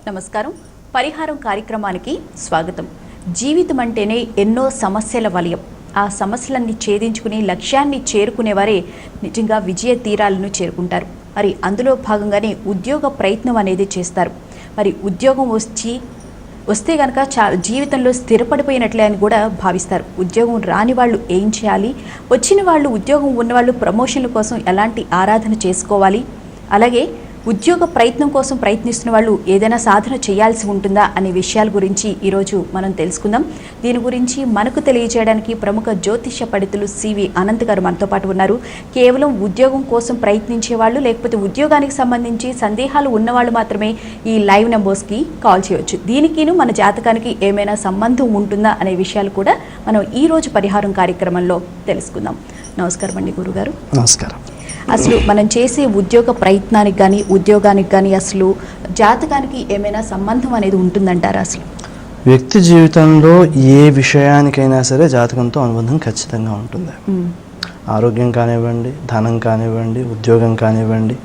నమస్కారం. పరిహారం కార్యక్రమానికి స్వాగతం. జీవితం అంటేనే ఎన్నో సమస్యల వలయం. ఆ సమస్యలన్నీ ఛేదించుకుని లక్ష్యాన్ని చేరుకునేవారే నిజంగా విజయ తీరాలను చేరుకుంటారు. మరి అందులో భాగంగానే ఉద్యోగ ప్రయత్నం అనేది చేస్తారు. మరి ఉద్యోగం వస్తే కనుక జీవితంలో స్థిరపడిపోయినట్లే అని కూడా భావిస్తారు. ఉద్యోగం రాని వాళ్ళు ఏం చేయాలి, వచ్చిన వాళ్ళు ఉద్యోగం ఉన్నవాళ్ళు ప్రమోషన్ల కోసం ఎలాంటి ఆరాధన చేసుకోవాలి, అలాగే ఉద్యోగ ప్రయత్నం కోసం ప్రయత్నిస్తున్న వాళ్ళు ఏదైనా సాధన చేయాల్సి ఉంటుందా అనే విషయాల గురించి ఈరోజు మనం తెలుసుకుందాం. దీని గురించి మనకు తెలియజేయడానికి ప్రముఖ జ్యోతిష పండితులు సివి అనంత్ గారు మనతో పాటు ఉన్నారు. కేవలం ఉద్యోగం కోసం ప్రయత్నించే వాళ్ళు, లేకపోతే ఉద్యోగానికి సంబంధించి సందేహాలు ఉన్నవాళ్ళు మాత్రమే ఈ లైవ్ నెంబర్స్కి కాల్ చేయవచ్చు. దీనికిను మన జాతకానికి ఏమైనా సంబంధం ఉంటుందా అనే విషయాలు కూడా మనం ఈరోజు పరిహారం కార్యక్రమంలో తెలుసుకుందాం. నమస్కారం అండి గురుగారు. నమస్కారం. అసలు మనం చేసే ఉద్యోగ ప్రయత్నానికి కానీ ఉద్యోగానికి కానీ అసలు జాతకానికి ఏమైనా సంబంధం అనేది ఉంటుందంటారా? అసలు వ్యక్తి జీవితంలో ఏ విషయానికైనా సరే జాతకంతో అనుబంధం ఖచ్చితంగా ఉంటుంది. ఆరోగ్యం కానివ్వండి, ధనం కానివ్వండి, ఉద్యోగం కానివ్వండి,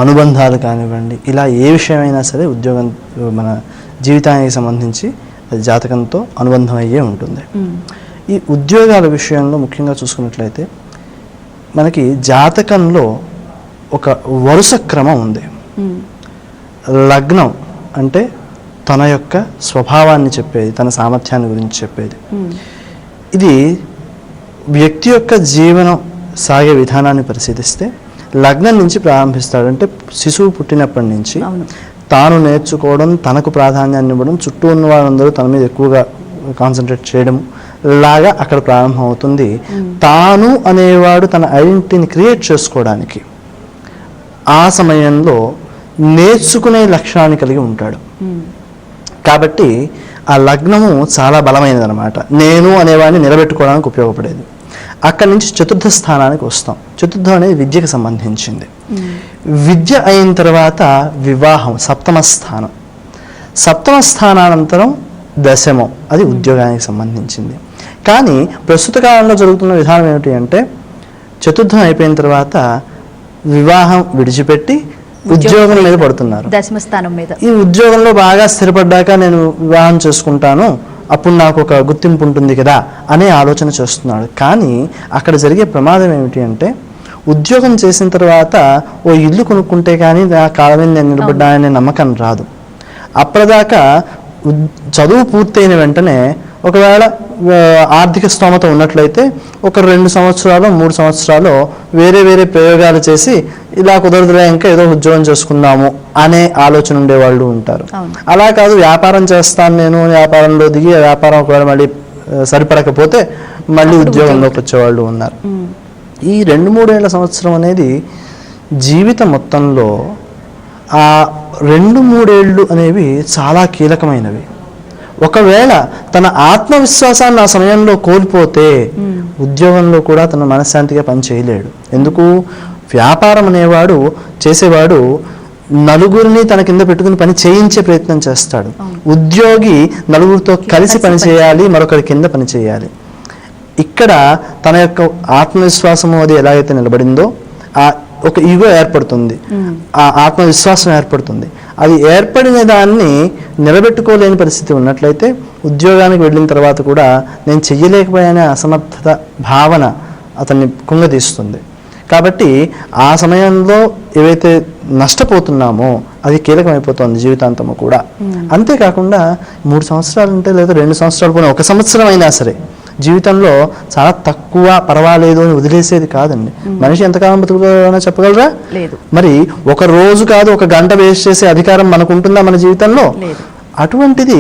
అనుబంధాలు కానివ్వండి, ఇలా ఏ విషయమైనా సరే ఉద్యోగం మన జీవితానికి సంబంధించి అది జాతకంతో అనుబంధం అయ్యే ఉంటుంది. ఈ ఉద్యోగాల విషయంలో ముఖ్యంగా చూసుకున్నట్లయితే మనకి జాతకంలో ఒక వరుస క్రమం ఉంది. లగ్నం అంటే తన యొక్క స్వభావాన్ని చెప్పేది, తన సామర్థ్యాన్ని గురించి చెప్పేది. ఇది వ్యక్తి యొక్క జీవనం సాగే విధానాన్ని పరిశీలిస్తే లగ్నం నుంచి ప్రారంభిస్తాడు. అంటే శిశువు పుట్టినప్పటి నుంచి తాను నేర్చుకోవడం, తనకు ప్రాధాన్యాన్ని ఇవ్వడం, చుట్టూ ఉన్న వాళ్ళందరూ తన మీద ఎక్కువగా కాన్సన్ట్రేట్ చేయడం లాగా అక్కడ ప్రారంభం అవుతుంది. తాను అనేవాడు తన ఐడెంటిటీని క్రియేట్ చేసుకోవడానికి ఆ సమయంలో నేర్చుకునే లక్షణాన్ని కలిగి ఉంటాడు. కాబట్టి ఆ లగ్నము చాలా బలమైనది అనమాట. నేను అనేవాడిని నిలబెట్టుకోవడానికి ఉపయోగపడేది. అక్కడి నుంచి చతుర్థ స్థానానికి వస్తాం. చతుర్థం అనేది విద్యకు సంబంధించింది. విద్య అయిన తర్వాత వివాహం సప్తమ స్థానం. సప్తమ స్థానానంతరం దశమం, అది ఉద్యోగానికి సంబంధించింది. కానీ ప్రస్తుత కాలంలో జరుగుతున్న విధానం ఏమిటి అంటే చతుర్థం అయిపోయిన తర్వాత వివాహం విడిచిపెట్టి ఉద్యోగం మీద పడుతున్నారు. దశమ స్థానం మీద ఈ ఉద్యోగంలో బాగా స్థిరపడ్డాక నేను వివాహం చేసుకుంటాను, అప్పుడు నాకు ఒక గుర్తింపు ఉంటుంది కదా అనే ఆలోచన చేస్తున్నాడు. కానీ అక్కడ జరిగే ప్రమాదం ఏమిటి అంటే ఉద్యోగం చేసిన తర్వాత ఓ ఇల్లు కొనుక్కుంటే కానీ నా కాళ్ళ మీద నేను నిలబడ్డాననే నమ్మకం రాదు. అప్పటిదాకా చదువు పూర్తయిన వెంటనే ఒకవేళ ఆర్థిక స్తోమత ఉన్నట్లయితే ఒక 2 సంవత్సరాలు 3 సంవత్సరాలు వేరే వేరే ప్రయోగాలు చేసి ఇలా కుదరదులే ఇంకా ఏదో ఉద్యోగం చేసుకుందాము అనే ఆలోచన ఉండేవాళ్ళు ఉంటారు. అలా కాదు, వ్యాపారం చేస్తాను నేను, వ్యాపారంలో దిగి వ్యాపారం ఒకవేళ మళ్ళీ సరిపడకపోతే మళ్ళీ ఉద్యోగంలోకి వచ్చేవాళ్ళు ఉన్నారు. ఈ 2-3 సంవత్సరం అనేది జీవితం మొత్తంలో ఆ 2-3 ఏళ్ళు అనేవి చాలా కీలకమైనవి. ఒకవేళ తన ఆత్మవిశ్వాసాన్ని ఆ సమయంలో కోల్పోతే ఉద్యోగంలో కూడా తన మనశ్శాంతిగా పని చేయలేడు. ఎందుకు? వ్యాపారం అనేవాడు చేసేవాడు నలుగురిని తన కింద పెట్టుకుని పని చేయించే ప్రయత్నం చేస్తాడు. ఉద్యోగి నలుగురితో కలిసి పని చేయాలి, మరొకరి కింద పని చేయాలి. ఇక్కడ తన యొక్క ఆత్మవిశ్వాసము అది ఎలాగైతే నిలబడిందో ఆ ఒక ఈగో ఏర్పడుతుంది, ఆ ఆత్మవిశ్వాసం ఏర్పడుతుంది. అది ఏర్పడిన దాన్ని నిలబెట్టుకోలేని పరిస్థితి ఉన్నట్లయితే ఉద్యోగానికి వెళ్ళిన తర్వాత కూడా నేను చెయ్యలేకపోయానే అసమర్థత భావన అతన్ని కుంగదీస్తుంది. కాబట్టి ఆ సమయంలో ఏవైతే నష్టపోతున్నామో అది కీలకమైపోతుంది జీవితాంతము కూడా. అంతేకాకుండా 3 సంవత్సరాలు ఉంటే లేదా 2 సంవత్సరాలు పోయినా 1 సంవత్సరం అయినా సరే జీవితంలో చాలా తక్కువ, పర్వాలేదు అని వదిలేసేది కాదండి. మనిషి ఎంతకాలం బతుకుతాడో చెప్పగలరా? లేదు. మరి ఒక రోజు కాదు, 1 గంట వేస్ట్ చేసే అధికారం మనకు ఉంటుందా మన జీవితంలో? అటువంటిది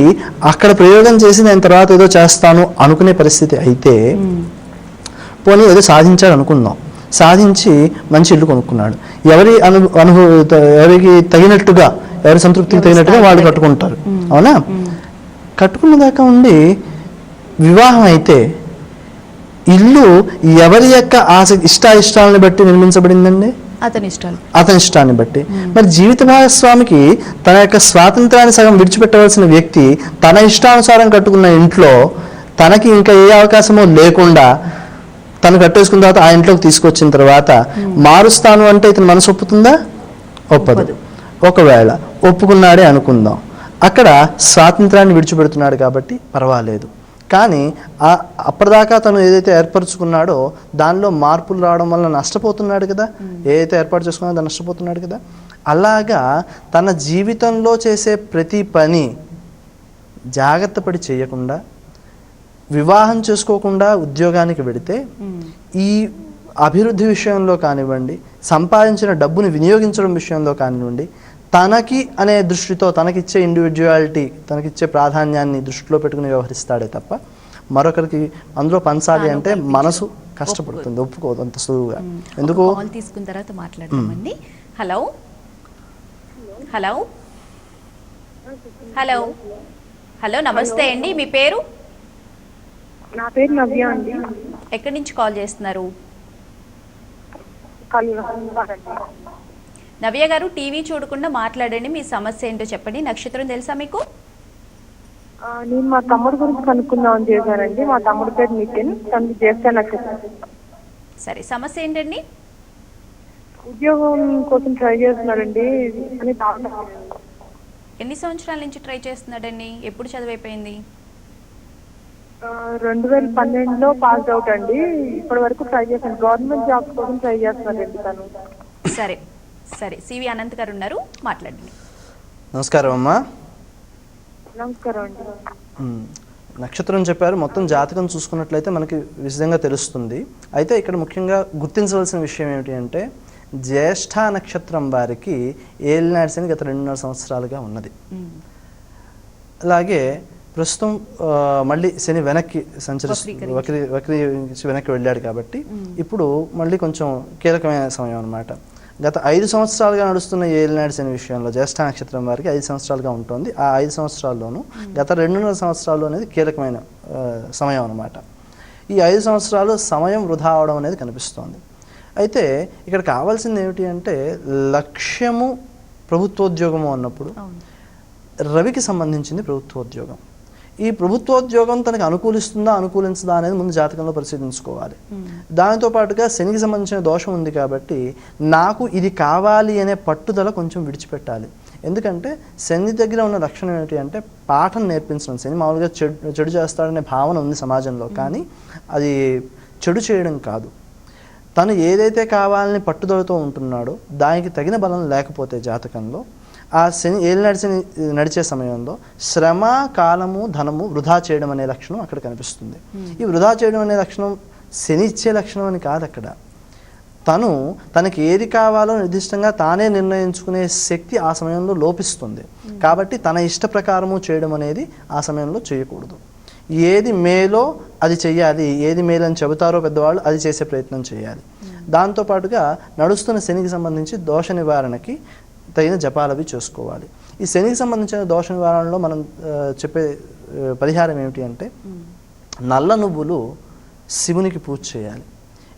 అక్కడ ప్రయోగం చేసి నేను తర్వాత ఏదో చేస్తాను అనుకునే పరిస్థితి అయితే పోనీ ఏదో సాధించాడు అనుకుందాం. సాధించి మంచి ఇల్లు కొనుక్కున్నాడు. ఎవరికి తగినట్టుగా, ఎవరి సంతృప్తికి తగినట్టుగా వాళ్ళు కట్టుకుంటారు. అవునా? కట్టుకున్న దాకా ఉండి వివాహం అయితే ఇల్లు ఎవరి యొక్క ఇష్టాలను బట్టి నిర్మించబడిందండి? అతని ఇష్టాన్ని బట్టి. మరి జీవిత భాగస్వామికి తన యొక్క స్వాతంత్రాన్ని సగం విడిచిపెట్టవలసిన వ్యక్తి తన ఇష్టానుసారం కట్టుకున్న ఇంట్లో తనకి ఇంకా ఏ అవకాశమో లేకుండా తను కట్టేసుకున్న తర్వాత ఆ ఇంట్లోకి తీసుకొచ్చిన తర్వాత మారుస్తాను అంటే ఇతని మనసు ఒప్పుతుందా? ఒప్పదు. ఒకవేళ ఒప్పుకున్నాడే అనుకుందాం, అక్కడ స్వాతంత్రాన్ని విడిచిపెడుతున్నాడు కాబట్టి పర్వాలేదు. కానీ అప్పటిదాకా తను ఏదైతే ఏర్పరచుకున్నాడో దానిలో మార్పులు రావడం వల్ల నష్టపోతున్నాడు కదా, ఏదైతే ఏర్పాటు చేసుకున్నాడో దాన్ని నష్టపోతున్నాడు కదా. అలాగా తన జీవితంలో చేసే ప్రతి పని జాగ్రత్త పడి చేయకుండా, వివాహం చేసుకోకుండా ఉద్యోగానికి వెడితే ఈ అభివృద్ధి విషయంలో కానివ్వండి, సంపాదించిన డబ్బుని వినియోగించడం విషయంలో కానివ్వండి, తనకి అనే దృష్టితో తనకిచ్చే ఇండివిజువాలిటీ, తనకిచ్చే ప్రాధాన్యాన్ని దృష్టిలో పెట్టుకుని వ్యవహరిస్తాడే తప్ప మరొకరికి అందులో పంచాలి అంటే మనసు కష్టపడుతుంది, ఒప్పుకోదు అంత సులువుగా. ఎందుకు తీసుకున్న తర్వాత మాట్లాడదామండి. హలో హలో హలో హలో నమస్తే అండి, మీ పేరు? నా పేరు నవ్య అండి. ఎక్కడి నుంచి కాల్ చేస్తున్నారు? నవ్య గారు, టీవీ చూడకుండా మాట్లాడండి, మీ సమస్య ఏంటో చెప్పండి. నక్షత్రం తెలుసా మీకు? నేను మా తమ్ముడు గురించి కనుక్కుందామని చేశానండి. మా తమ్ముడు పేరు నితిన్, తనకి జ్యేష్ఠ నక్షత్రం. సరే, సమస్య ఏంటండి? ఉద్యోగం కోసం ట్రై చేస్తున్నాడండి. ఎన్ని సంవత్సరాల నుంచి ట్రై చేస్తున్నాడండి? ఎప్పుడు చదివైపోయింది? 2012లో పాస్ అవుట్ అండి. ఇప్పటి వరకు ట్రై చేశాను. గవర్నమెంట్ జాబ్ కోసం ట్రై చేస్తున్నాడండి తను. సరే సరే, సివి అనంత్ గారు ఉన్నారు, మాట్లాడండి. నమస్కారం అమ్మా. నమస్కారం అండి. నక్షత్రం చెప్పారు. మొత్తం జాతకం చూసుకున్నట్లయితే మనకి విశదంగా తెలుస్తుంది. అయితే ఇక్కడ ముఖ్యంగా గుర్తించవలసిన విషయం ఏమిటి అంటే, జ్యేష్ఠ నక్షత్రం వారికి ఏలినాటి శని గత 2.5 సంవత్సరాలుగా ఉన్నది. అలాగే ప్రస్తుతం మళ్ళీ శని వెనక్కి వక్రీకరించి వెనక్కి వెళ్ళాడు కాబట్టి ఇప్పుడు మళ్ళీ కొంచెం కీలకమైన సమయం అన్నమాట. గత 5 సంవత్సరాలుగా నడుస్తున్న ఏలినాటి శని విషయంలో జ్యేష్ఠ నక్షత్రం వారికి 5 సంవత్సరాలుగా ఉంటుంది. ఆ 5 సంవత్సరాల్లోనూ గత 2.5 సంవత్సరాలు అనేది కీలకమైన సమయం అన్నమాట. ఈ 5 సంవత్సరాలు సమయం వృధా అవడం అనేది కనిపిస్తోంది. అయితే ఇక్కడ కావాల్సింది ఏమిటి అంటే, లక్ష్యము ప్రభుత్వోద్యోగము అన్నప్పుడు రవికి సంబంధించింది ప్రభుత్వోద్యోగం. ఈ ప్రభుత్వోద్యోగం తనకు అనుకూలిస్తుందా అనుకూలించదా అనేది ముందు జాతకంలో పరిశీలించుకోవాలి. దానితో పాటుగా శనికి సంబంధించిన దోషం ఉంది కాబట్టి నాకు ఇది కావాలి అనే పట్టుదల కొంచెం విడిచిపెట్టాలి. ఎందుకంటే శని దగ్గర ఉన్న లక్షణం ఏమిటి అంటే పాఠం నేర్పించడం. శని మామూలుగా చెడు చేస్తాడనే భావన ఉంది సమాజంలో, కానీ అది చెడు చేయడం కాదు. తను ఏదైతే కావాలని పట్టుదలతో ఉంటున్నాడో దానికి తగిన బలం లేకపోతే జాతకంలో ఆ శని ఏలినాటి శని నడిచే సమయంలో శ్రమ, కాలము, ధనము వృధా చేయడం అనే లక్షణం అక్కడ కనిపిస్తుంది. ఈ వృధా చేయడం అనే లక్షణం శని ఇచ్చే లక్షణం అని కాదు. అక్కడ తనకి ఏది కావాలో నిర్దిష్టంగా తానే నిర్ణయించుకునే శక్తి ఆ సమయంలో లోపిస్తుంది. కాబట్టి తన ఇష్ట ప్రకారము చేయడం అనేది ఆ సమయంలో చేయకూడదు. ఏది మేలో అది చెయ్యాలి, ఏది మేలు అని చెబుతారో పెద్దవాళ్ళు అది చేసే ప్రయత్నం చేయాలి. దాంతోపాటుగా నడుస్తున్న శనికి సంబంధించి దోష నివారణకి తగిన జపాలవి చేసుకోవాలి. ఈ శనికి సంబంధించిన దోష నివారణలో మనం చెప్పే పరిహారం ఏమిటి అంటే, నల్ల నువ్వులు శివునికి పూజ చేయాలి.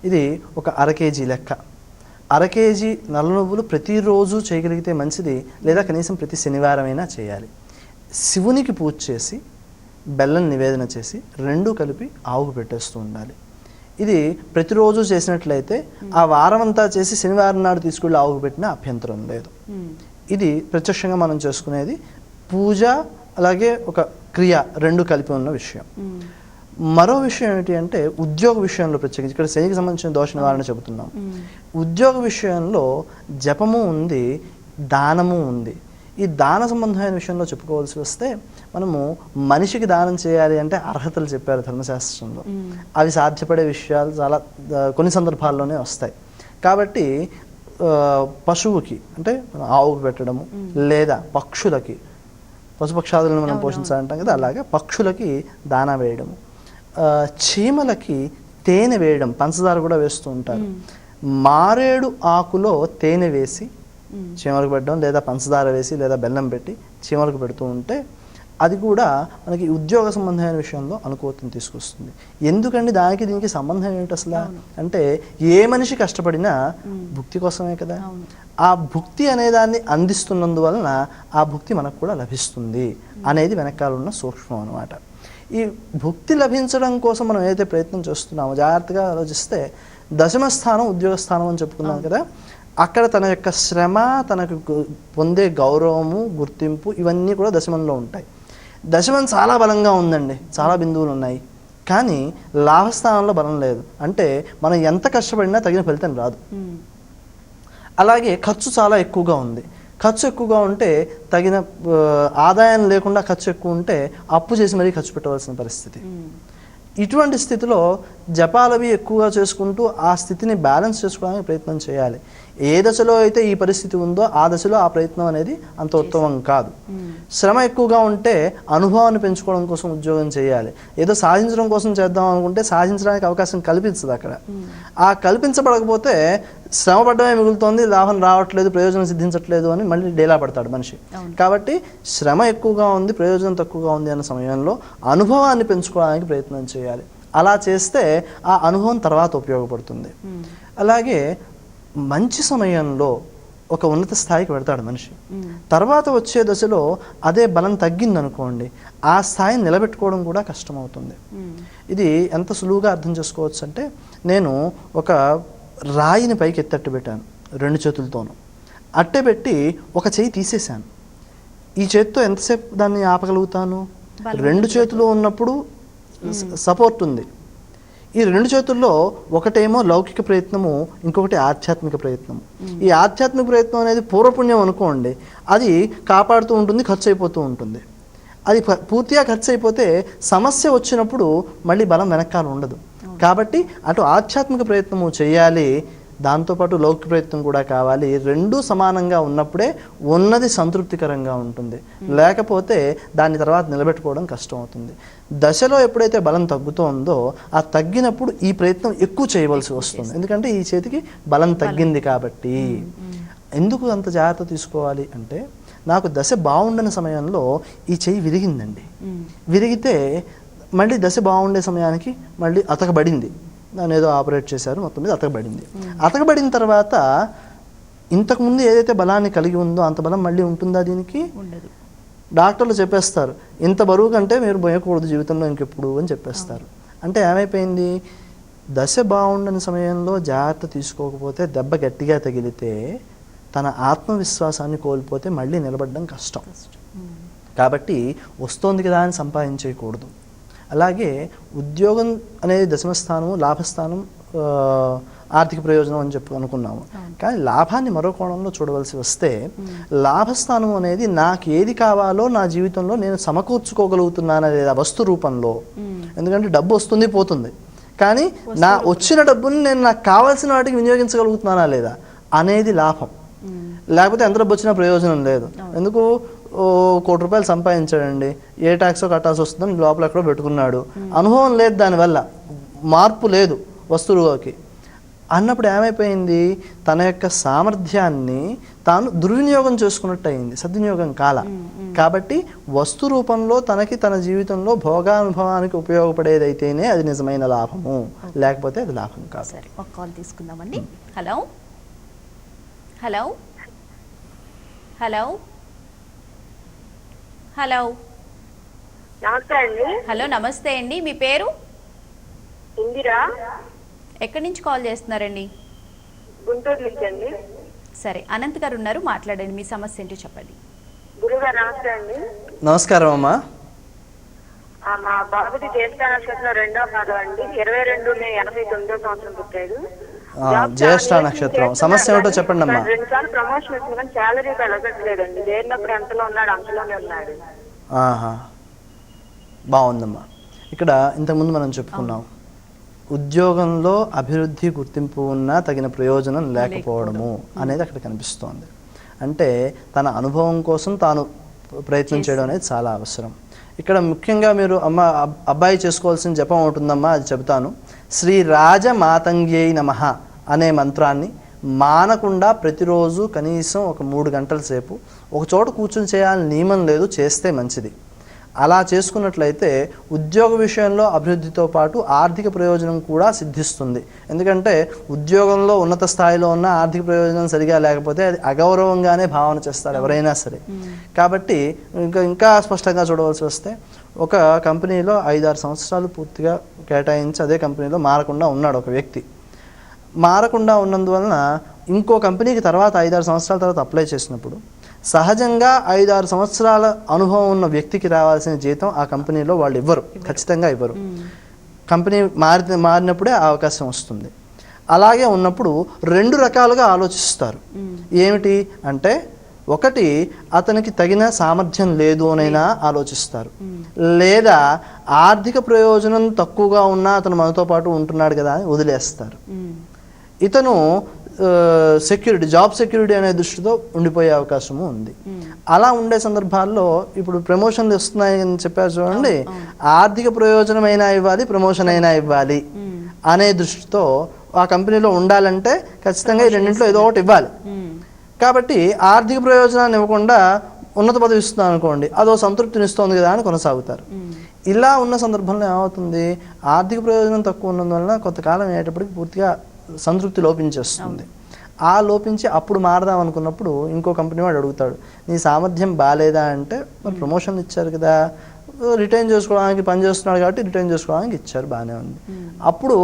ఇది ఒక 1/2 కేజీ లెక్క. 1/2 కేజీ నల్ల నువ్వులు ప్రతిరోజు చేయగలిగితే మంచిది, లేదా కనీసం ప్రతి శనివారం అయినా చేయాలి. శివునికి పూజ చేసి బెల్లం నివేదన చేసి 2 కలిపి ఆవుకు పెట్టేస్తూ ఉండాలి. ఇది ప్రతిరోజు చేసినట్లయితే ఆ వారం అంతా చేసి శనివారం నాడు తీసుకెళ్ళి ఆవుకు పెట్టినా అభ్యంతరం లేదు. ఇది ప్రత్యక్షంగా మనం చేసుకునేది పూజ, అలాగే ఒక క్రియ 2 కలిపి ఉన్న విషయం. మరో విషయం ఏంటి అంటే, ఉద్యోగ విషయంలో ప్రత్యేకించి ఇక్కడ శనికి సంబంధించిన దోష నివారణ చెబుతున్నాం. ఉద్యోగ విషయంలో జపము ఉంది, దానము ఉంది. ఈ దాన సంబంధమైన విషయంలో చెప్పుకోవాల్సి వస్తే, మనము మనిషికి దానం చేయాలి అంటే అర్హతలు చెప్పారు ధర్మశాస్త్రంలో. అవి సాధ్యపడే విషయాలు చాలా కొన్ని సందర్భాల్లోనే వస్తాయి. కాబట్టి పశువుకి అంటే ఆవుకు పెట్టడము, లేదా పక్షులకి, పశుపక్షాదులను మనం పోషించాలంటాం కదా, అలాగే పక్షులకి దానా వేయడము, చీమలకి తేనె వేయడం, పంచదార కూడా వేస్తూ ఉంటారు. మారేడు ఆకులో తేనె వేసి చీమలకు పెట్టడం, లేదా పంచదార వేసి లేదా బెల్లం పెట్టి చీమలకు పెడుతూ ఉంటే అది కూడా మనకి ఉద్యోగ సంబంధమైన విషయంలో అనుకూలతను తీసుకొస్తుంది. ఎందుకండి దానికి దీనికి సంబంధం ఏమిటి అసలు అంటే, ఏ మనిషి కష్టపడినా భుక్తి కోసమే కదా. ఆ భుక్తి అనేదాన్ని అందిస్తున్నందువలన ఆ భుక్తి మనకు కూడా లభిస్తుంది అనేది వెనకాల ఉన్న సూక్ష్మం అన్నమాట. ఈ భుక్తి లభించడం కోసం మనం ఏదైతే ప్రయత్నం చేస్తున్నామో జాగ్రత్తగా ఆలోచిస్తే, దశమ స్థానం ఉద్యోగ స్థానం అని చెప్పుకున్నాం కదా. అక్కడ తన యొక్క శ్రమ, తనకు పొందే గౌరవము, గుర్తింపు ఇవన్నీ కూడా దశమంలో ఉంటాయి. దశమం చాలా బలంగా ఉందండి, చాలా బిందువులు ఉన్నాయి, కానీ లాభస్థానంలో బలం లేదు. అంటే మనం ఎంత కష్టపడినా తగిన ఫలితం రాదు. అలాగే ఖర్చు చాలా ఎక్కువగా ఉంది. ఖర్చు ఎక్కువగా ఉంటే తగిన ఆదాయం లేకుండా ఖర్చు ఎక్కువ ఉంటే అప్పు చేసి మరీ ఖర్చు పెట్టవలసిన పరిస్థితి. ఇటువంటి స్థితిలో జపాలవి ఎక్కువగా చేసుకుంటూ ఆ స్థితిని బ్యాలెన్స్ చేసుకోవడానికి ప్రయత్నం చేయాలి. ఏ దశలో అయితే ఈ పరిస్థితి ఉందో ఆ దశలో ఆ ప్రయత్నం అనేది అంత ఉత్తమం కాదు. శ్రమ ఎక్కువగా ఉంటే అనుభవాన్ని పెంచుకోవడం కోసం ఉద్యోగం చేయాలి. ఏదో సాధించడం కోసం చేద్దాం అనుకుంటే సాధించడానికి అవకాశం కల్పించదు అక్కడ. ఆ కల్పించబడకపోతే శ్రమ పడ్డమే మిగులుతోంది, లాభం రావట్లేదు, ప్రయోజనం సిద్ధించట్లేదు అని మళ్ళీ డేలా పడతాడు మనిషి. కాబట్టి శ్రమ ఎక్కువగా ఉంది, ప్రయోజనం తక్కువగా ఉంది అన్న సమయంలో అనుభవాన్ని పెంచుకోవడానికి ప్రయత్నం చేయాలి. అలా చేస్తే ఆ అనుభవం తర్వాత ఉపయోగపడుతుంది. అలాగే మంచి సమయంలో ఒక ఉన్నత స్థాయికి పెడతాడు మనిషి. తర్వాత వచ్చే దశలో అదే బలం తగ్గిందనుకోండి, ఆ స్థాయిని నిలబెట్టుకోవడం కూడా కష్టమవుతుంది. ఇది ఎంత సులువుగా అర్థం చేసుకోవచ్చు అంటే, నేను ఒక రాయిని పైకి ఎత్తట్టు పెట్టాను 2 చేతులతోనూ. అట్టే పెట్టి ఒక చేయి తీసేశాను. ఈ చేతితో ఎంతసేపు దాన్ని ఆపగలుగుతాను? 2 చేతులు ఉన్నప్పుడు సపోర్ట్ ఉంది. ఈ 2 చేతుల్లో ఒకటేమో లౌకిక ప్రయత్నము, ఇంకొకటి ఆధ్యాత్మిక ప్రయత్నం. ఈ ఆధ్యాత్మిక ప్రయత్నం అనేది పూర్వపుణ్యం అనుకోండి, అది కాపాడుతూ ఉంటుంది, ఖర్చు అయిపోతూ ఉంటుంది. అది పూర్తిగా ఖర్చు అయిపోతే సమస్య వచ్చినప్పుడు మళ్ళీ బలం వెనకాల ఉండదు. కాబట్టి అటు ఆధ్యాత్మిక ప్రయత్నము చేయాలి, దాంతోపాటు లౌకిక ప్రయత్నం కూడా కావాలి. 2 సమానంగా ఉన్నప్పుడే ఉన్నది సంతృప్తికరంగా ఉంటుంది. లేకపోతే దాని తర్వాత నిలబెట్టుకోవడం కష్టం అవుతుంది. దశలో ఎప్పుడైతే బలం తగ్గుతోందో ఆ తగ్గినప్పుడు ఈ ప్రయత్నం ఎక్కువ చేయవలసి వస్తుంది. ఎందుకంటే ఈ చేతికి బలం తగ్గింది కాబట్టి. ఎందుకు అంత జాగ్రత్త తీసుకోవాలి అంటే, నాకు దశ బాగుండని సమయంలో ఈ చెయ్యి విరిగిందండి. విరిగితే మళ్ళీ దశ బాగుండే సమయానికి మళ్ళీ అతకబడింది. దాన్ని ఏదో ఆపరేట్ చేశారు, మొత్తం మీద అతకబడింది. అతకబడిన తర్వాత ఇంతకుముందు ఏదైతే బలాన్ని కలిగి ఉందో అంత బలం మళ్ళీ ఉంటుందా? దీనికి ఉండదు. డాక్టర్లు చెప్పేస్తారు, ఇంత బరువు కంటే మీరు పోయకూడదు జీవితంలో ఇంకెప్పుడు అని చెప్పేస్తారు. అంటే ఏమైపోయింది? దశ బాగుండని సమయంలో జాగ్రత్త తీసుకోకపోతే, దెబ్బ గట్టిగా తగిలితే, తన ఆత్మవిశ్వాసాన్ని కోల్పోతే మళ్ళీ నిలబడడం కష్టం. కాబట్టి వస్తోంది కదా అని సంపాదించేయకూడదు. అలాగే ఉద్యోగం అనేది దశమస్థానం, లాభస్థానం ఆర్థిక ప్రయోజనం అని చెప్పి అనుకున్నాము. కానీ లాభాన్ని మరో కోణంలో చూడవలసి వస్తే, లాభస్థానం అనేది నాకు ఏది కావాలో నా జీవితంలో నేను సమకూర్చుకోగలుగుతున్నానా లేదా వస్తు రూపంలో. ఎందుకంటే డబ్బు వస్తుంది పోతుంది, కానీ నా వచ్చిన డబ్బుని నేను నాకు కావాల్సిన వాటికి వినియోగించగలుగుతున్నానా లేదా అనేది లాభం. లేకపోతే ఎంత డబ్బు వచ్చినా ప్రయోజనం లేదు. ఎందుకు? ₹1 కోటి సంపాదించాడండి, ఏ ట్యాక్సో కట్టాల్సి వస్తుందని లోపల ఎక్కడో పెట్టుకున్నాడు, అనుభవం లేదు, దానివల్ల మార్పు లేదు వస్తువుకి అన్నప్పుడు ఏమైపోయింది? తన యొక్క సామర్థ్యాన్ని తాను దుర్వినియోగం చేసుకున్నట్టు అయింది, సద్వినియోగం కాల. కాబట్టి వస్తు రూపంలో తనకి తన జీవితంలో భోగానుభవానికి ఉపయోగపడేదైతేనే అది నిజమైన లాభము, లేకపోతే అది లాభం కాదు. సరే, ఒక కాల్ తీసుకుందామండి. హలో హలో హలో హలో నమస్తే అండి. హలో, నమస్తే అండి. మీ పేరు? ఇందిరా. ఎక్కడి నుంచి కాల్ చేస్తున్నారండి? గుంటూరు నుంచి అండి. సరే, అనంత్ గారు ఉన్నారు, మాట్లాడండి. మీ సమస్య ఏంటో చెప్పండి. గురుగారు నమస్తే అండి. నమస్కారం అమ్మా. మా బాబుది జ్యేష్ఠ నక్షత్రం 2వ పాదం అండి. 22/89 సంవత్సరం పుట్టాడు. జ్యేష్ఠ నక్షత్రం. సమస్య ఏమిటో చెప్పండి అమ్మా. 2 సార్లు ప్రమోషన్ వచ్చింది కానీ శాలరీ పెరగట్లేదండి. దేనినప్పుడు ఎంతలో ఉన్నాడు అంతలోనే ఉన్నాడు. బాగుందమ్మా. ఇక్కడ ఇంతకుముందు మనం చెప్పుకున్నాం, ఉద్యోగంలో అభివృద్ధి గుర్తింపు ఉన్నా తగిన ప్రయోజనం లేకపోవడము అనేది అక్కడ కనిపిస్తోంది. అంటే తన అనుభవం కోసం తాను ప్రయత్నం చేయడం అనేది చాలా అవసరం. ఇక్కడ ముఖ్యంగా మీరు అబ్బాయి చేసుకోవాల్సిన జపం ఉంటుందమ్మా, అది చెబుతాను. శ్రీ రాజమాతంగ్యై నమః అనే మంత్రాన్ని మానకుండా ప్రతిరోజు కనీసం ఒక 3 గంటల సేపు ఒక చోట కూర్చొని చేయాలని నియమం లేదు, చేస్తే మంచిది. అలా చేసుకున్నట్లయితే ఉద్యోగ విషయంలో అభివృద్ధితో పాటు ఆర్థిక ప్రయోజనం కూడా సిద్ధిస్తుంది. ఎందుకంటే ఉద్యోగంలో ఉన్నత స్థాయిలో ఉన్న ఆర్థిక ప్రయోజనం సరిగా లేకపోతే అది అగౌరవంగానే భావన చేస్తారు ఎవరైనా సరే. కాబట్టి ఇంకా స్పష్టంగా చూడవలసి వస్తే, ఒక కంపెనీలో 5-6 సంవత్సరాలు పూర్తిగా కేటాయించి అదే కంపెనీలో మారకుండా ఉన్నాడు ఒక వ్యక్తి. మారకుండా ఉన్నందువలన ఇంకో కంపెనీకి తర్వాత 5-6 సంవత్సరాల తర్వాత అప్లై చేసినప్పుడు సహజంగా 5-6 సంవత్సరాల అనుభవం ఉన్న వ్యక్తికి రావాల్సిన జీతం ఆ కంపెనీలో వాళ్ళు ఇవ్వరు, ఖచ్చితంగా ఇవ్వరు. కంపెనీ మారినప్పుడే ఆ అవకాశం వస్తుంది. అలాగే ఉన్నప్పుడు 2 రకాలుగా ఆలోచిస్తారు. ఏమిటి అంటే, ఒకటి అతనికి తగిన సామర్థ్యం లేదు అనైనా ఆలోచిస్తారు, లేదా ఆర్థిక ప్రయోజనం తక్కువగా ఉన్నా అతను మనతో పాటు ఉంటున్నాడు కదా అని వదిలేస్తారు. ఇతను జాబ్ సెక్యూరిటీ అనే దృష్టితో ఉండిపోయే అవకాశము ఉంది. అలా ఉండే సందర్భాల్లో ఇప్పుడు ప్రమోషన్లు వస్తున్నాయని చెప్పారు చూడండి, ఆర్థిక ప్రయోజనమైనా ఇవ్వాలి, ప్రమోషన్ అయినా ఇవ్వాలి అనే దృష్టితో ఆ కంపెనీలో ఉండాలంటే ఖచ్చితంగా ఈ రెండింటిలో ఏదో ఒకటి ఇవ్వాలి. కాబట్టి ఆర్థిక ప్రయోజనాన్ని ఇవ్వకుండా ఉన్నత పదవి ఇస్తున్నాను అనుకోండి, అదో సంతృప్తిని ఇస్తుంది కదా అని కొనసాగుతారు. ఇలా ఉన్న సందర్భంలో ఏమవుతుంది, ఆర్థిక ప్రయోజనం తక్కువ ఉన్నందువలన కొంతకాలం అయ్యేటప్పటికి పూర్తిగా సంతృప్తి లోపించేస్తుంది. ఆ లోపించి అప్పుడు మారదాం అనుకున్నప్పుడు ఇంకో కంపెనీ వాడు అడుగుతాడు, నీ సామర్థ్యం బాగాలేదా అంటే, మరి ప్రమోషన్ ఇచ్చారు కదా, రిటైన్ చేసుకోవడానికి పని చేస్తున్నాడు కాబట్టి రిటైన్ చేసుకోవడానికి ఇచ్చారు, బాగానే ఉంది. అప్పుడు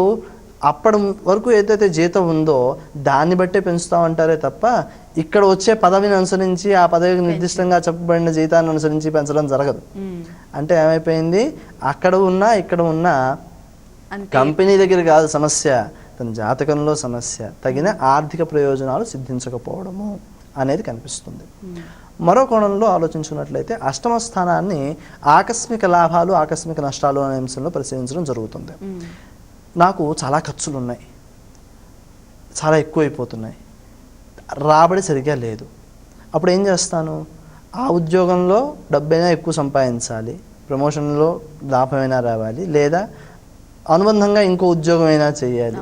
అప్పటి వరకు ఏదైతే జీతం ఉందో దాన్ని బట్టే పెంచుతామంటారే తప్ప ఇక్కడ వచ్చే పదవిని అనుసరించి ఆ పదవికి నిర్దిష్టంగా చెప్పబడిన జీతాన్ని అనుసరించి పెంచడం జరగదు. అంటే ఏమైపోయింది, అక్కడ ఉన్నా ఇక్కడ ఉన్నా కంపెనీ దగ్గర కాదు సమస్య, తన జాతకంలో సమస్య, తగిన ఆర్థిక ప్రయోజనాలు సిద్ధించకపోవడము అనేది కనిపిస్తుంది. మరో కోణంలో ఆలోచించుకున్నట్లయితే అష్టమ స్థానాన్ని ఆకస్మిక లాభాలు ఆకస్మిక నష్టాలు అనే అంశంలో పరిశీలించడం జరుగుతుంది. నాకు చాలా ఖర్చులు ఉన్నాయి, చాలా ఎక్కువైపోతున్నాయి, రాబడి సరిగ్గా లేదు. అప్పుడు ఏం చేస్తాను, ఆ ఉద్యోగంలో డబ్బైనా ఎక్కువ సంపాదించాలి, ప్రమోషన్లో లాభమైనా రావాలి, లేదా అనుబంధంగా ఇంకో ఉద్యోగం అయినా చేయాలి,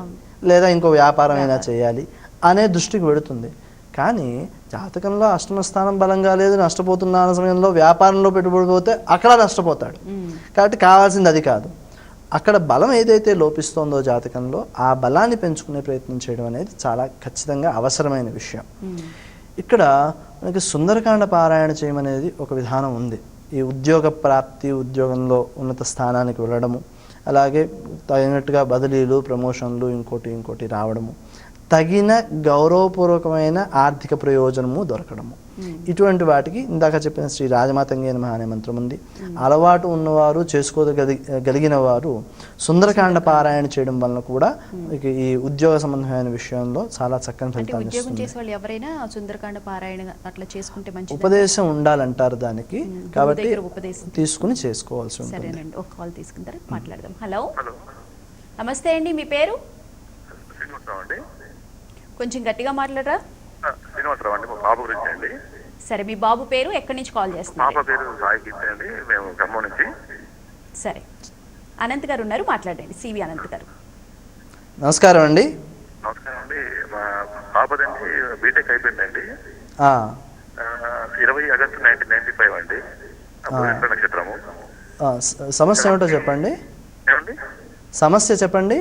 లేదా ఇంకో వ్యాపారం అయినా చేయాలి అనే దృష్టికి వెళుతుంది. కానీ జాతకంలో అష్టమ స్థానం బలంగా లేదు, నష్టపోతున్న సమయంలో వ్యాపారంలో పెట్టుబడి పోతే అక్కడ నష్టపోతాడు. కాబట్టి కావాల్సింది అది కాదు. అక్కడ బలం ఏదైతే లోపిస్తోందో జాతకంలో ఆ బలాన్ని పెంచుకునే ప్రయత్నం చేయడం అనేది చాలా ఖచ్చితంగా అవసరమైన విషయం. ఇక్కడ మనకి సుందరకాండ పారాయణ చేయమనేది ఒక విధానం ఉంది. ఈ ఉద్యోగ ప్రాప్తి, ఉద్యోగంలో ఉన్నత స్థానానికి వెళ్ళడము, అలాగే తగినట్టుగా బదిలీలు, ప్రమోషన్లు, ఇంకోటి రావడము, తగిన గౌరవపూర్వకమైన ఆర్థిక ప్రయోజనము దొరకడము, ఇటువంటి వాటికి ఇందాక చెప్పిన శ్రీ రాజమాతంగే నమః అనే మంత్రం ఉంది. అలవాటు ఉన్నవారు, చేసుకోగలిగిన వారు సుందరకాండ పారాయణ చేయడం వలన కూడా ఈ ఉద్యోగ సంబంధమైన విషయంలో చాలా చక్కని ఫలితాలు ఇస్తుంది. ఉపదేశం ఉండాలంటారు దానికి, కాబట్టి తీసుకుని చేసుకోవాల్సి ఉంటుంది. హలో, నమస్తే అండి, మీ పేరు? కొంచెం గట్టిగా మాట్లాడరా? శ్రీనివాసరావు అండి, మా బాబు గురించి అండి. సరే, మీ బాబు పేరు, ఎక్కడి నుంచి కాల్ చేస్తున్నారు? పాప పేరు సాయి గీత అండి, మేము ఖమ్మం నుంచి. సరే, అనంత్ గారు ఉన్నారు, మాట్లాడండి. సివి అనంత్ గారు. నమస్కారం అండి. నమస్కారం అండి. మా పాపదండి బీటెక్ అయిపోయిందండి. 20 ఆగస్టు 1995 అండి. నక్షత్రము. సమస్య ఏమిటో చెప్పండి. ఏమండి సమస్య చెప్పండి.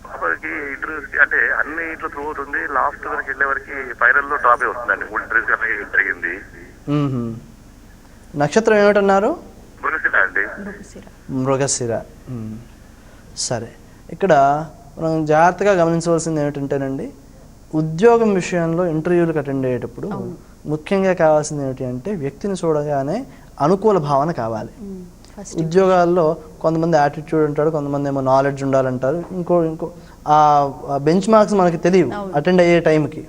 పాపకి ఇంటర్వ్యూస్ అంటే అన్ని ఇంట్లో త్రూ అవుతుంది, లాస్ట్ వరకు వెళ్ళే వరకు ఫైనల్లో డ్రాప్ అవుతుందండి. ఇంటర్వ్యూస్ అన్ని జరిగింది. నక్షత్రం ఏమిటన్నారు? మృగశిర అండి. మృగశిర. సరే, ఇక్కడ మనం జాగ్రత్తగా గమనించవలసింది ఏమిటంటేనండి, ఉద్యోగం విషయంలో ఇంటర్వ్యూలకు అటెండ్ అయ్యేటప్పుడు ముఖ్యంగా కావాల్సింది ఏమిటి అంటే, వ్యక్తిని చూడగానే అనుకూల భావన కావాలి. ఉద్యోగాల్లో కొంతమంది యాటిట్యూడ్ అంటారు, కొంతమంది ఏమో నాలెడ్జ్ ఉండాలంటారు, ఇంకో ఆ బెంచ్ మార్క్స్ మనకి తెలియవు అటెండ్ అయ్యే టైంకి.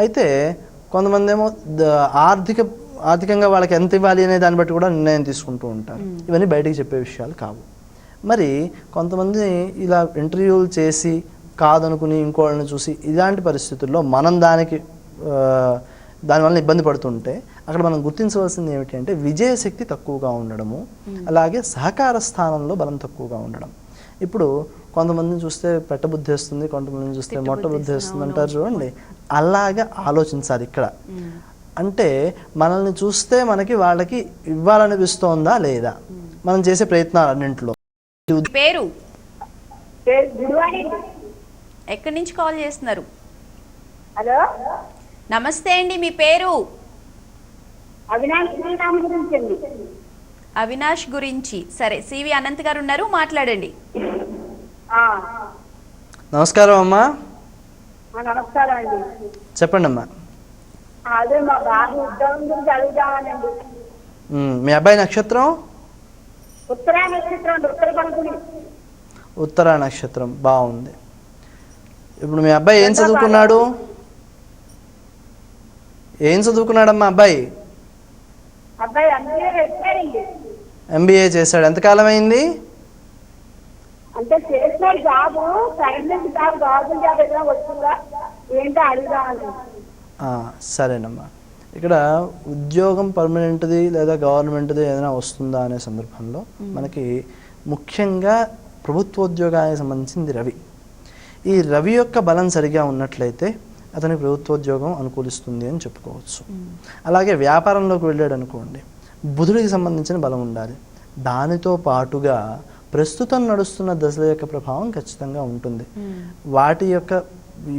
అయితే కొంతమంది ఏమో ఆర్థికంగా వాళ్ళకి ఎంత ఇవ్వాలి అనే దాన్ని బట్టి కూడా నిర్ణయం తీసుకుంటూ ఉంటారు. ఇవన్నీ బయటికి చెప్పే విషయాలు కావు. మరి కొంతమంది ఇలా ఇంటర్వ్యూలు చేసి కాదనుకుని ఇంకోళ్ళని చూసి ఇలాంటి పరిస్థితుల్లో మనం దానివల్ల ఇబ్బంది పడుతుంటే అక్కడ మనం గుర్తించవలసింది ఏమిటి అంటే, విజయశక్తి తక్కువగా ఉండడము, అలాగే సహకార స్థానంలో బలం తక్కువగా ఉండడం. ఇప్పుడు కొంతమందిని చూస్తే పెట్టబుద్ధి వస్తుంది, కొంతమందిని చూస్తే మొట్ట బుద్ధి వస్తుంది అంటారు చూడండి. అలాగా ఆలోచించాలి ఇక్కడ. అంటే మనల్ని చూస్తే మనకి వాళ్ళకి ఇవ్వాలనిపిస్తోందా లేదా, మనం చేసే ప్రయత్నాలు అన్నింటిలో. పేరు? ఎక్కడి నుంచి కాల్ చేస్తున్నారు? హలో, నమస్తే అండి, మీ పేరు? అవినాష్ గురించి. సరే, సివి అనంత్ గారు ఉన్నారు, మాట్లాడండి. నమస్కారం అమ్మా. నమస్కారం అండి. చెప్పండి అమ్మా. అదే మా బాబు ఉద్యోగం గురించి అడుగుతామనండి. మీ అబ్బాయి నక్షత్రం? ఉత్తరా నక్షత్రం అండి, ఉత్తర పలుకుని. ఉత్తరా నక్షత్రం, బాగుంది. ఇప్పుడు మీ అబ్బాయి ఏం చదువుకున్నాడు? ఏం చదువుకున్నాడమ్మా అబ్బాయి? అబ్బాయి ఎంబీఏ చేశాడు. ఎంతకాలం అయింది? అంటే చేసినాడు job, pregnant job, government job ఏదైనా వస్తుందా ఏంటో అడుగుదామని. సరేనమ్మా. ఇక్కడ ఉద్యోగం పర్మనెంట్ది లేదా గవర్నమెంట్ది ఏదైనా వస్తుందా అనే సందర్భంలో మనకి ముఖ్యంగా ప్రభుత్వోద్యోగానికి సంబంధించింది రవి. ఈ రవి యొక్క బలం సరిగా ఉన్నట్లయితే అతనికి ప్రభుత్వోద్యోగం అనుకూలిస్తుంది అని చెప్పుకోవచ్చు. అలాగే వ్యాపారంలోకి వెళ్ళాడు అనుకోండి, బుధుడికి సంబంధించిన బలం ఉండాలి. దానితో పాటుగా ప్రస్తుతం నడుస్తున్న దశల యొక్క ప్రభావం ఖచ్చితంగా ఉంటుంది. వాటి యొక్క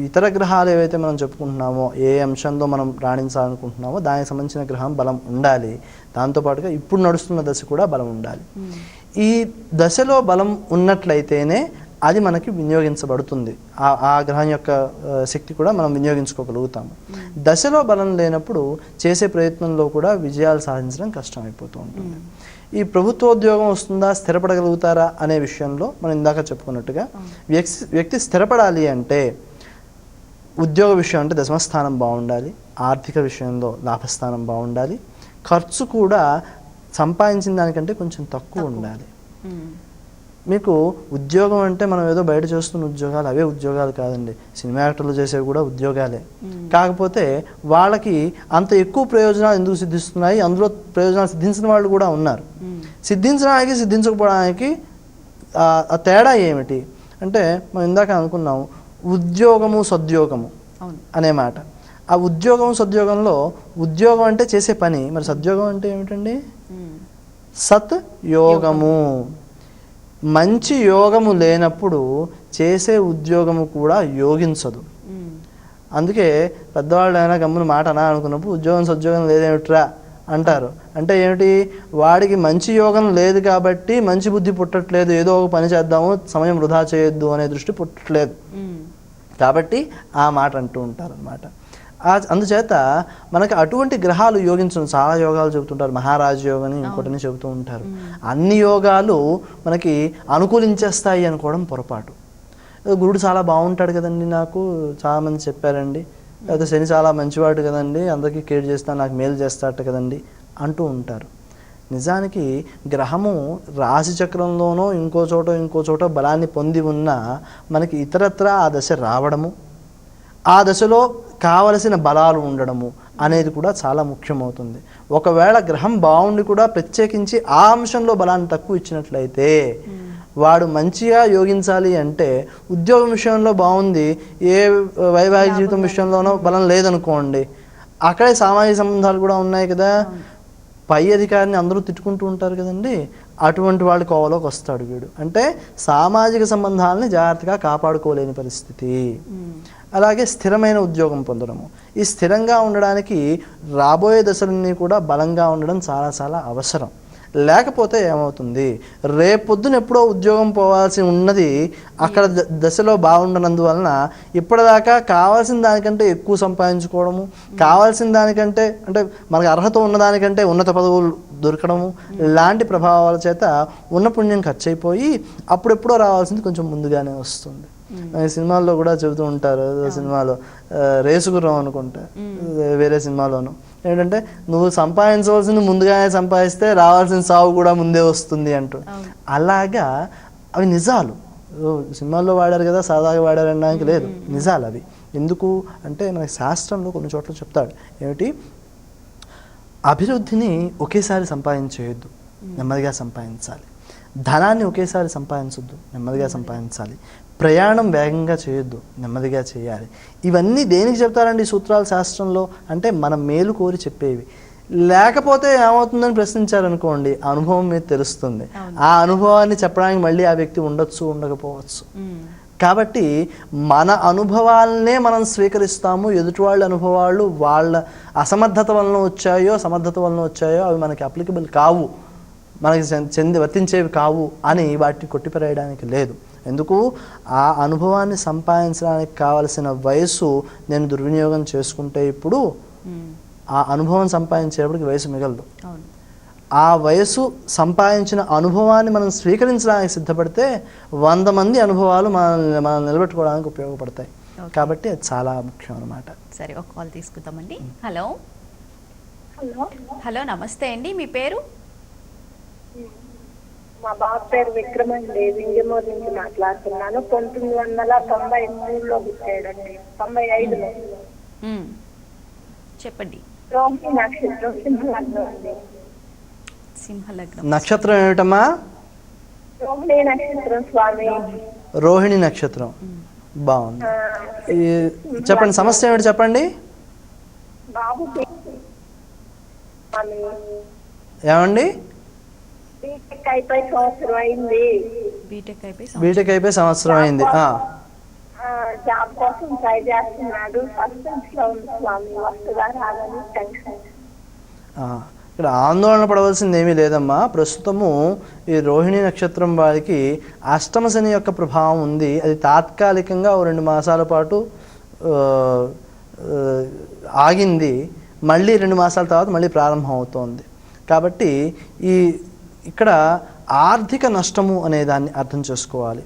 ఇతర గ్రహాలు ఏవైతే మనం చెప్పుకుంటున్నామో, ఏ అంశంలో మనం రాణించాలనుకుంటున్నామో దానికి సంబంధించిన గ్రహం బలం ఉండాలి. దాంతోపాటుగా ఇప్పుడు నడుస్తున్న దశ కూడా బలం ఉండాలి. ఈ దశలో బలం ఉన్నట్లయితేనే అది మనకి వినియోగించబడుతుంది. ఆ గ్రహం యొక్క శక్తి కూడా మనం వినియోగించుకోగలుగుతాము. దశలో బలం లేనప్పుడు చేసే ప్రయత్నంలో కూడా విజయాలు సాధించడం కష్టమైపోతూ ఉంటుంది. ఈ ప్రభుత్వోద్యోగం వస్తుందా, స్థిరపడగలుగుతారా అనే విషయంలో మనం ఇందాక చెప్పుకున్నట్టుగా వ్యక్తి స్థిరపడాలి అంటే ఉద్యోగ విషయం అంటే దశమస్థానం బాగుండాలి, ఆర్థిక విషయంలో లాభస్థానం బాగుండాలి, ఖర్చు కూడా సంపాదించిన దానికంటే కొంచెం తక్కువ ఉండాలి. మీకు ఉద్యోగం అంటే మనం ఏదో బయట చేస్తున్న ఉద్యోగాలు అవే ఉద్యోగాలు కాదండి. సినిమా యాక్టర్లు చేసేవి కూడా ఉద్యోగాలే. కాకపోతే వాళ్ళకి అంత ఎక్కువ ప్రయోజనాలు ఎందుకు సిద్ధిస్తున్నాయి, అందులో ప్రయోజనాలు సిద్ధించిన వాళ్ళు కూడా ఉన్నారు. సిద్ధించడానికి సిద్ధించకపోవడానికి ఆ తేడా ఏమిటి అంటే, మనం ఇందాక అనుకున్నాము ఉద్యోగము సద్యోగము అనే మాట. ఆ ఉద్యోగం సద్యోగంలో ఉద్యోగం అంటే చేసే పని, మరి సద్యోగం అంటే ఏమిటండి? సత్ యోగము. మంచి యోగము లేనప్పుడు చేసే ఉద్యోగము కూడా యోగించదు. అందుకే పెద్దవాళ్ళు అయినా గమ్మున మాట అనా అనుకున్నప్పుడు ఉద్యోగం సద్యోగం లేదేమిట్రా అంటారు. అంటే ఏమిటి? వాడికి మంచి యోగం లేదు కాబట్టి మంచి బుద్ధి పుట్టట్లేదు, ఏదో ఒక పని చేద్దాము, సమయం వృధా చేయొద్దు అనే దృష్టి పుట్టట్లేదు కాబట్టి ఆ మాట అంటూ ఉంటారు అన్నమాట. అందుచేత మనకి అటువంటి గ్రహాలు యోగించడం, చాలా యోగాలు చెబుతుంటారు, మహారాజ యోగని ఇంకోటిని చెబుతూ ఉంటారు. అన్ని యోగాలు మనకి అనుకూలించేస్తాయి అనుకోవడం పొరపాటు. గురుడు చాలా బాగుంటాడు కదండి, నాకు చాలామంది చెప్పారండి, లేదా శని చాలా మంచివాడు కదండి, అందరికీ కేర్ చేస్తా, నాకు మేలు చేస్తాట కదండి అంటూ ఉంటారు. నిజానికి గ్రహము రాశి చక్రంలోనో ఇంకో చోట బలాన్ని పొంది ఉన్నా మనకి ఇతరత్ర ఆ దశ రావడము, ఆ దశలో కావలసిన బలాలు ఉండడము అనేది కూడా చాలా ముఖ్యమవుతుంది. ఒకవేళ గ్రహం బాగుండి కూడా ప్రత్యేకించి ఆ అంశంలో బలాన్ని తక్కువ ఇచ్చినట్లయితే వాడు మంచిగా యోగించాలి అంటే ఉద్యోగం విషయంలో బాగుంది, ఏ వైవాహిక జీవితం విషయంలోనో బలం లేదనుకోండి, అక్కడే సామాజిక సంబంధాలు కూడా ఉన్నాయి కదా, పై అధికారిని అందరూ తిట్టుకుంటూ ఉంటారు కదండి, అటువంటి వాళ్ళ కోవలోకి వస్తాడు వీడు. అంటే సామాజిక సంబంధాలని జాగ్రత్తగా కాపాడుకోలేని పరిస్థితి. అలాగే స్థిరమైన ఉద్యోగం పొందడము, ఈ స్థిరంగా ఉండడానికి రాబోయే దశలన్నీ కూడా బలంగా ఉండడం చాలా చాలా అవసరం. లేకపోతే ఏమవుతుంది, రేపొద్దున ఎప్పుడో ఉద్యోగం పోవాల్సి ఉన్నది అక్కడ దశలో బాగుండనందువలన ఇప్పటిదాకా కావాల్సిన దానికంటే ఎక్కువ సంపాదించుకోవడము, కావాల్సిన దానికంటే అంటే మనకు అర్హత ఉన్నదానికంటే ఉన్నత పదవులు దొరకడము లాంటి ప్రభావాల చేత ఉన్న పుణ్యం ఖర్చు అయిపోయి అప్పుడెప్పుడో రావాల్సింది కొంచెం ముందుగానే వస్తుంది. సినిమాల్లో కూడా చెబుతూ ఉంటారు, సినిమాలో రేసుగుర్రం అనుకుంటా, వేరే సినిమాలోను ఏంటంటే నువ్వు సంపాదించవలసింది ముందుగానే సంపాదిస్తే రావాల్సిన సావు కూడా ముందే వస్తుంది అంటూ. అలాగా అవి నిజాలు. సినిమాల్లో వాడారు కదా, సరదాగా వాడారు అనడానికి లేదు, నిజాలు అవి. ఎందుకు అంటే మనకి శాస్త్రంలో కొన్ని చోట్ల చెప్తాడు ఏమిటి, అభివృద్ధిని ఒకేసారి సంపాదించేయొద్దు, నెమ్మదిగా సంపాదించాలి. ధనాన్ని ఒకేసారి సంపాదించొద్దు, నెమ్మదిగా సంపాదించాలి. ప్రయాణం వేగంగా చేయొద్దు, నెమ్మదిగా చేయాలి. ఇవన్నీ దేనికి చెప్తారండి సూత్రాలు శాస్త్రంలో అంటే మన మేలు కోరి చెప్పేవి. లేకపోతే ఏమవుతుందని ప్రశ్నించారనుకోండి, అనుభవం మీద తెలుస్తుంది. ఆ అనుభవాన్ని చెప్పడానికి మళ్ళీ ఆ వ్యక్తి ఉండొచ్చు, ఉండకపోవచ్చు. కాబట్టి మన అనుభవాలనే మనం స్వీకరిస్తాము. ఎదుటి వాళ్ళ అనుభవాలు వాళ్ళ అసమర్థత వలన వచ్చాయో సమర్థత వలన వచ్చాయో అవి మనకి అప్లికబుల్ కావు, మనకి వర్తించేవి కావు అని వాటిని కొట్టిపరేయడానికి లేదు. ఎందుకు ఆ అనుభవాన్ని సంపాదించడానికి కావలసిన వయసు నేను దుర్వినియోగం చేసుకుంటే ఇప్పుడు ఆ అనుభవం సంపాదించేటప్పటికి వయసు మిగలదు. ఆ వయసు సంపాదించిన అనుభవాన్ని మనం స్వీకరించడానికి సిద్ధపడితే 100 మంది అనుభవాలు మనం నిలబెట్టుకోవడానికి ఉపయోగపడతాయి. కాబట్టి అది చాలా ముఖ్యం అన్నమాట. సరే, ఒక కాల్ తీసుకుందామండి. హలో హలో హలో నమస్తే అండి, మీ పేరు? మా బాబు పేరు విక్రమ్ అండి, వింజమూరు నుంచి మాట్లాడుతున్నాను. 1993లో పుట్టాడండి, 95లో. చెప్పండి. రోహిణి నక్షత్రం, సింహలగ్నం అండి. సింహలగ్నం. నక్షత్రం ఏమిటమ్మా? రోహిణి నక్షత్రం స్వామి. రోహిణి నక్షత్రం, బాగుంది. చెప్పండి, సమస్య ఏమిటి చెప్పండి. బాబు ఏమండి? బీటెక్ అయిపోయి సంవత్సరం అయింది. బీటెక్ అయిపోయి సంవత్సరం అయింది. జాబ్ కోసం ట్రై చేస్తున్నాడు. సస్పెన్స్ లో ఉంది స్వామి, వస్తుందా రాదని టెన్షన్. ఇక్కడ ఆందోళన పడవలసింది ఏమీ లేదమ్మా. ప్రస్తుతము ఈ రోహిణి నక్షత్రం వారికి అష్టమ శని యొక్క ప్రభావం ఉంది. అది తాత్కాలికంగా 2 మాసాల పాటు ఆగింది, మళ్ళీ 2 మాసాల తర్వాత మళ్ళీ ప్రారంభం అవుతోంది. కాబట్టి ఇక్కడ ఆర్థిక నష్టము అనే దాన్ని అర్థం చేసుకోవాలి.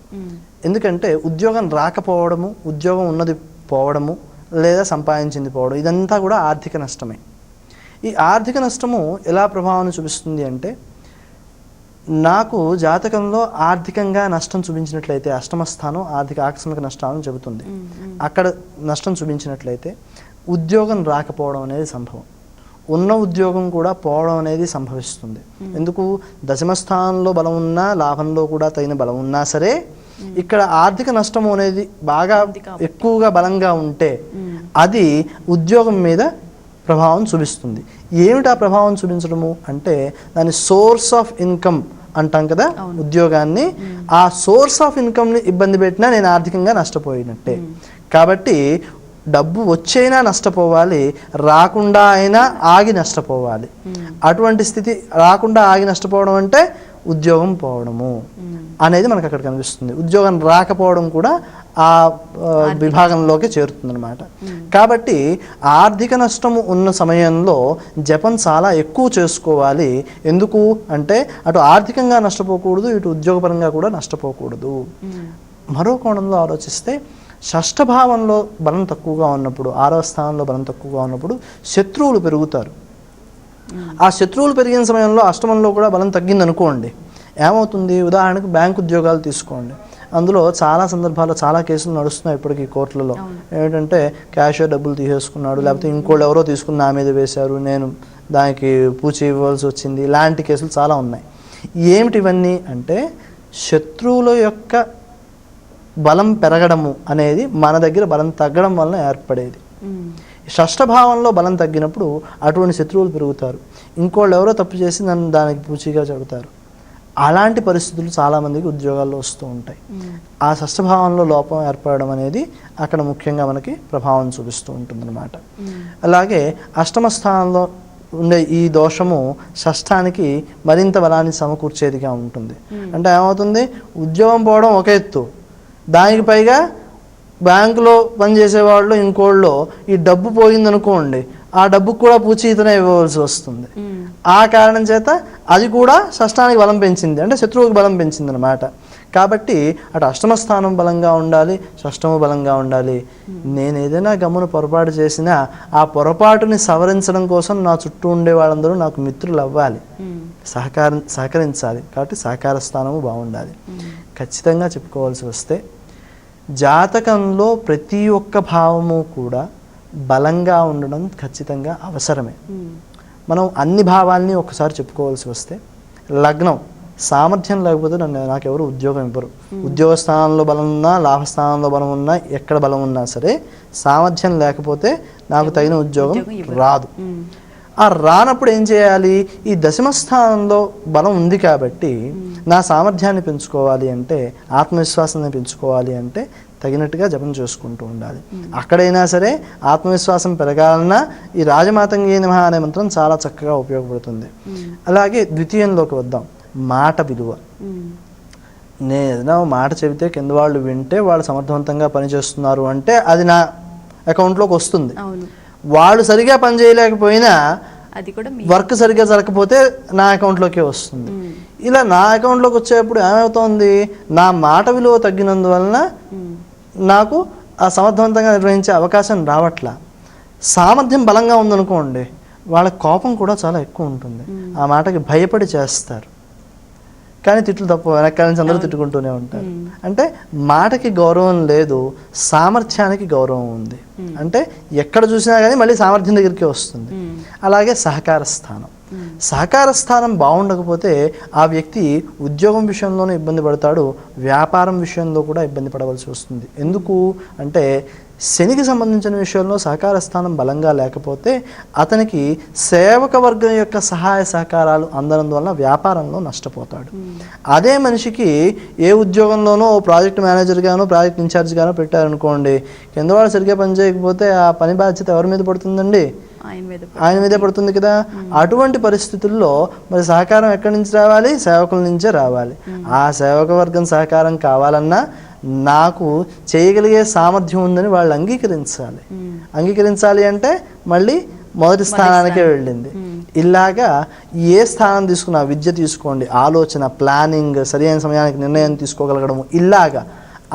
ఎందుకంటే ఉద్యోగం రాకపోవడము, ఉద్యోగం ఉన్నది పోవడము, లేదా సంపాదించింది పోవడం, ఇదంతా కూడా ఆర్థిక నష్టమే. ఈ ఆర్థిక నష్టము ఎలా ప్రభావాన్ని చూపిస్తుంది అంటే, నాకు జాతకంలో ఆర్థికంగా నష్టం చూపించినట్లయితే, అష్టమ స్థానం ఆర్థిక ఆకస్మిక నష్టాలను చెబుతుంది. అక్కడ నష్టం చూపించినట్లయితే ఉద్యోగం రాకపోవడం అనేది సంభవం, ఉన్న ఉద్యోగం కూడా పోవడం అనేది సంభవిస్తుంది. ఎందుకు? దశమ స్థానంలో బలం ఉన్నా, లాభంలో కూడా తగిన బలం ఉన్నా సరే, ఇక్కడ ఆర్థిక నష్టం అనేది బాగా ఎక్కువగా బలంగా ఉంటే అది ఉద్యోగం మీద ప్రభావం చూపిస్తుంది. ఏమిటి ఆ ప్రభావం చూపించడము అంటే, దాని సోర్స్ ఆఫ్ ఇన్కమ్ అంటాం కదా ఉద్యోగాన్ని. ఆ సోర్స్ ఆఫ్ ఇన్కమ్ని ఇబ్బంది పెట్టినా నేను ఆర్థికంగా నష్టపోయినట్టే. కాబట్టి డబ్బు వచ్చైనా నష్టపోవాలి, రాకుండా అయినా ఆగి నష్టపోవాలి. అటువంటి స్థితి రాకుండా ఆగి నష్టపోవడం అంటే ఉద్యోగం పోవడము అనేది మనకు అక్కడ కనిపిస్తుంది. ఉద్యోగం రాకపోవడం కూడా ఆ విభాగంలోకి చేరుతుందన్నమాట. కాబట్టి ఆర్థిక నష్టము ఉన్న సమయంలో జపం చాలా ఎక్కువ చేసుకోవాలి. ఎందుకు అంటే, అటు ఆర్థికంగా నష్టపోకూడదు, ఇటు ఉద్యోగపరంగా కూడా నష్టపోకూడదు. మరో కోణంలో ఆలోచిస్తే, షష్ఠభావంలో బలం తక్కువగా ఉన్నప్పుడు, 6వ స్థానంలో బలం తక్కువగా ఉన్నప్పుడు శత్రువులు పెరుగుతారు. ఆ శత్రువులు పెరిగిన సమయంలో అష్టమంలో కూడా బలం తగ్గింది అనుకోండి, ఏమవుతుంది? ఉదాహరణకు బ్యాంకు ఉద్యోగాలు తీసుకోండి. అందులో చాలా సందర్భాల్లో చాలా కేసులు నడుస్తున్నాయి ఇప్పటికీ కోర్టులలో. ఏంటంటే క్యాషియర్ డబ్బులు తీసేసుకున్నాడు, లేకపోతే ఇంకోళ్ళు ఎవరో తీసుకుని నా మీద వేశారు, నేను దానికి పూచి ఇవ్వాల్సి వచ్చింది, ఇలాంటి కేసులు చాలా ఉన్నాయి. ఏమిటి ఇవన్నీ అంటే, శత్రువుల యొక్క బలం పెరగడము అనేది మన దగ్గర బలం తగ్గడం వలన ఏర్పడేది. షష్ఠభావంలో బలం తగ్గినప్పుడు అటువంటి శత్రువులు పెరుగుతారు, ఇంకోళ్ళు ఎవరో తప్పు చేసి నన్ను దానికి పూచిగా చెబుతారు. అలాంటి పరిస్థితులు చాలామందికి ఉద్యోగాల్లో వస్తూ ఉంటాయి. ఆ షష్ఠభావంలో లోపం ఏర్పడడం అనేది అక్కడ ముఖ్యంగా మనకి ప్రభావం చూపిస్తూ ఉంటుందన్నమాట. అలాగే అష్టమ స్థానంలో ఉండే ఈ దోషము షష్ఠానికి మరింత బలాన్ని సమకూర్చేదిగా ఉంటుంది. అంటే ఏమవుతుంది? ఉద్యోగం పోవడం ఒక ఎత్తు, దానికి పైగా బ్యాంకులో పనిచేసే వాళ్ళు ఇంకోళ్ళు ఈ డబ్బు పోయిందనుకోండి, ఆ డబ్బుకు కూడా పూచీతనే ఇవ్వవలసి వస్తుంది. ఆ కారణం చేత అది కూడా షష్ఠానికి బలం పెంచింది, అంటే శత్రువుకి బలం పెంచింది అనమాట. కాబట్టి అటు అష్టమ స్థానం బలంగా ఉండాలి, షష్టము బలంగా ఉండాలి. నేను ఏదైనా గమ్మున పొరపాటు చేసినా ఆ పొరపాటుని సవరించడం కోసం నా చుట్టూ ఉండే వాళ్ళందరూ నాకు మిత్రులు అవ్వాలి, సహకరించాలి. కాబట్టి సహకార స్థానము బాగుండాలి. ఖచ్చితంగా చెప్పుకోవాల్సి వస్తే, జాతకంలో ప్రతి ఒక్క భావము కూడా బలంగా ఉండడం ఖచ్చితంగా అవసరమే. మనం అన్ని భావాల్ని ఒకసారి చెప్పుకోవాల్సి వస్తే, లగ్నం సామర్థ్యం లేకపోతే నాకెవరు ఉద్యోగం ఇవ్వరు. ఉద్యోగ స్థానంలో బలం ఉన్నా, లాభస్థానంలో బలం ఉన్నా, ఎక్కడ బలం ఉన్నా సరే సామర్థ్యం లేకపోతే నాకు తగిన ఉద్యోగం రాదు. ఆ రానప్పుడు ఏం చేయాలి? ఈ దశమ స్థానంలో బలం ఉంది కాబట్టి నా సామర్థ్యాన్ని పెంచుకోవాలి అంటే, ఆత్మవిశ్వాసాన్ని పెంచుకోవాలి అంటే తగినట్టుగా జపం చేసుకుంటూ ఉండాలి. అక్కడైనా సరే ఆత్మవిశ్వాసం పెరగాలన్నా ఈ రాజమాతంగే నమః అనే మంత్రం చాలా చక్కగా ఉపయోగపడుతుంది. అలాగే ద్వితీయంలోకి వద్దాం, మాట విలువ. నేను ఏదైనా మాట చెబితే కింద వాళ్ళు వింటే వాళ్ళు సమర్థవంతంగా పనిచేస్తున్నారు అంటే అది నా అకౌంట్లోకి వస్తుంది. అవును, వాళ్ళు సరిగా పని చేయలేకపోయినా అది కూడా వర్క్ సరిగ్గా జరగకపోతే నా అకౌంట్లోకే వస్తుంది. ఇలా నా అకౌంట్లోకి వచ్చేప్పుడు ఏమవుతోంది, నా మాట విలువ తగ్గినందువలన నాకు ఆ సమర్థవంతంగా నిర్వహించే అవకాశం రావట్లా. సామర్థ్యం బలంగా ఉందనుకోండి, వాళ్ళ కోపం కూడా చాలా ఎక్కువ ఉంటుంది, ఆ మాటకి భయపడి చేస్తారు. కానీ తిట్లు తప్ప వెనకాల నుంచి అందరూ తిట్టుకుంటూనే ఉంటారు. అంటే మాటకి గౌరవం లేదు, సామర్థ్యానికి గౌరవం ఉంది. అంటే ఎక్కడ చూసినా కానీ మళ్ళీ సామర్థ్యం దగ్గరికి వస్తుంది. అలాగే సహకార స్థానం, సహకార స్థానం బాగుండకపోతే ఆ వ్యక్తి ఉద్యోగం విషయంలోనూ ఇబ్బంది పడతాడు, వ్యాపారం విషయంలో కూడా ఇబ్బంది పడవలసి వస్తుంది. ఎందుకు అంటే శనికి సంబంధించిన విషయంలో సహకార స్థానం బలంగా లేకపోతే అతనికి సేవక వర్గం యొక్క సహాయ సహకారాలు అందనందువలన వ్యాపారంలో నష్టపోతాడు. అదే మనిషికి ఏ ఉద్యోగంలోనో ప్రాజెక్ట్ మేనేజర్గానో ప్రాజెక్ట్ ఇన్ఛార్జ్గానో పెట్టారనుకోండి, కింద వాళ్ళు సరిగ్గా పని చేయకపోతే ఆ పని బాధ్యత ఎవరి మీద పడుతుందండి? ఆయన మీదే పడుతుంది కదా. అటువంటి పరిస్థితుల్లో మరి సహకారం ఎక్కడి నుంచి రావాలి? సేవకుల నుంచే రావాలి. ఆ సేవక వర్గం సహకారం కావాలన్నా నాకు చేయగలిగే సామర్థ్యం ఉందని వాళ్ళు అంగీకరించాలి. అంగీకరించాలి అంటే మళ్ళీ మొదటి స్థానానికే వెళ్ళింది. ఇలాగా ఏ స్థానం తీసుకున్నా, విద్య తీసుకోండి, ఆలోచన, ప్లానింగ్, సరైన సమయానికి నిర్ణయం తీసుకోగలగడము, ఇలాగా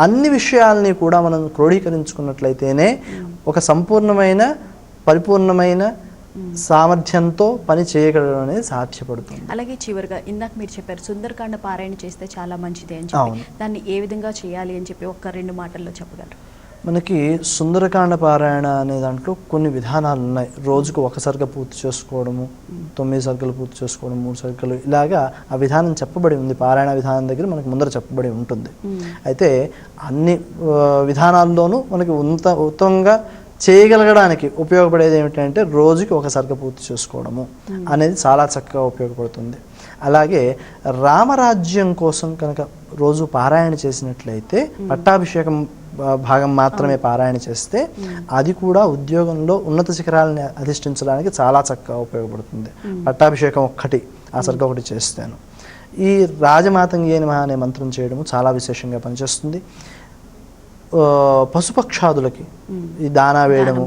అన్ని విషయాల్ని కూడా మనం క్రోడీకరించుకున్నట్లయితేనే ఒక సంపూర్ణమైన పరిపూర్ణమైన సామర్థ్యంతో పని చేయగలగడం అనేది సాధ్యపడుతుంది. అలాగే చివరిగా ఇందాక మీరు చెప్పారు సుందరకాండ పారాయణ చేస్తే చాలా మంచిది అని చెప్పి, దాన్ని ఏ విధంగా చేయాలి అని చెప్పి ఒక్క 2 మాటల్లో చెప్పగలరు? మనకి సుందరకాండ పారాయణ అనే దాంట్లో కొన్ని విధానాలు ఉన్నాయి. రోజుకు 1 సర్గ పూర్తి చేసుకోవడము, 9 సర్గలు పూర్తి చేసుకోవడం, 3 సర్గలు, ఇలాగా ఆ విధానం చెప్పబడి ఉంది. పారాయణ విధానం దగ్గర మనకు ముందర చెప్పబడి ఉంటుంది. అయితే అన్ని విధానాల్లోనూ మనకి ఉత్తమంగా చేయగలగడానికి ఉపయోగపడేది ఏమిటంటే రోజుకి 1 సర్గ పూర్తి చేసుకోవడము అనేది చాలా చక్కగా ఉపయోగపడుతుంది. అలాగే రామరాజ్యం కోసం కనుక రోజు పారాయణ చేసినట్లయితే, పట్టాభిషేకం భాగం మాత్రమే పారాయణ చేస్తే అది కూడా ఉద్యోగంలో ఉన్నత శిఖరాలని అధిష్ఠించడానికి చాలా చక్కగా ఉపయోగపడుతుంది. పట్టాభిషేకం ఒక్కటి, ఆ సర్గ ఒకటి చేస్తాను. ఈ రాజమాతంగి అనే మంత్రం చేయడము చాలా విశేషంగా పనిచేస్తుంది. పశుపక్షాదులకి ఈ దానా వేయడము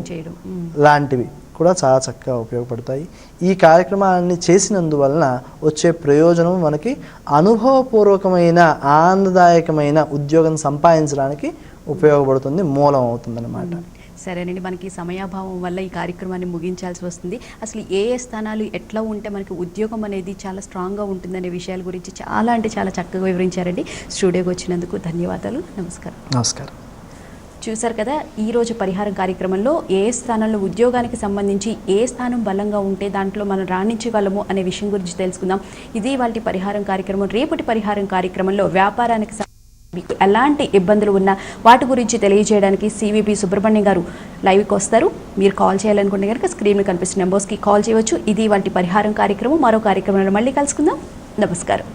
లాంటివి కూడా చాలా చక్కగా ఉపయోగపడతాయి. ఈ కార్యక్రమాలన్నీ చేసినందువలన వచ్చే ప్రయోజనం మనకి అనుభవపూర్వకమైన ఆనందదాయకమైన ఉద్యోగం సంపాదించడానికి ఉపయోగపడుతుంది, మూలం అవుతుందన్నమాట. సరేనండి, మనకి సమయాభావం వల్ల ఈ కార్యక్రమాన్ని ముగించాల్సి వస్తుంది. అసలు ఏ స్థానాలు ఎట్లా ఉంటే మనకి ఉద్యోగం అనేది చాలా స్ట్రాంగ్గా ఉంటుందనే విషయాల గురించి చాలా చక్కగా వివరించారండి. స్టూడియోకి వచ్చినందుకు ధన్యవాదాలు. నమస్కారం. నమస్కారం. చూశారు కదా, ఈరోజు పరిహారం కార్యక్రమంలో ఏ స్థానంలో ఉద్యోగానికి సంబంధించి ఏ స్థానం బలంగా ఉంటే దాంట్లో మనం రాణించగలము అనే విషయం గురించి తెలుసుకుందాం. ఇది వాళ్ళ పరిహారం కార్యక్రమం. రేపటి పరిహారం కార్యక్రమంలో వ్యాపారానికి మీకు ఎలాంటి ఇబ్బందులు ఉన్నా వాటి గురించి తెలియజేయడానికి సివిపి సుబ్రహ్మణ్యం గారు లైవ్కి వస్తారు. మీరు కాల్ చేయాలనుకుంటే కనుక స్క్రీన్లో కనిపిస్తున్న నెంబర్స్కి కాల్ చేయవచ్చు. ఇది వాళ్ళ పరిహారం కార్యక్రమం. మరో కార్యక్రమంలో మళ్ళీ కలుసుకుందాం. నమస్కారం.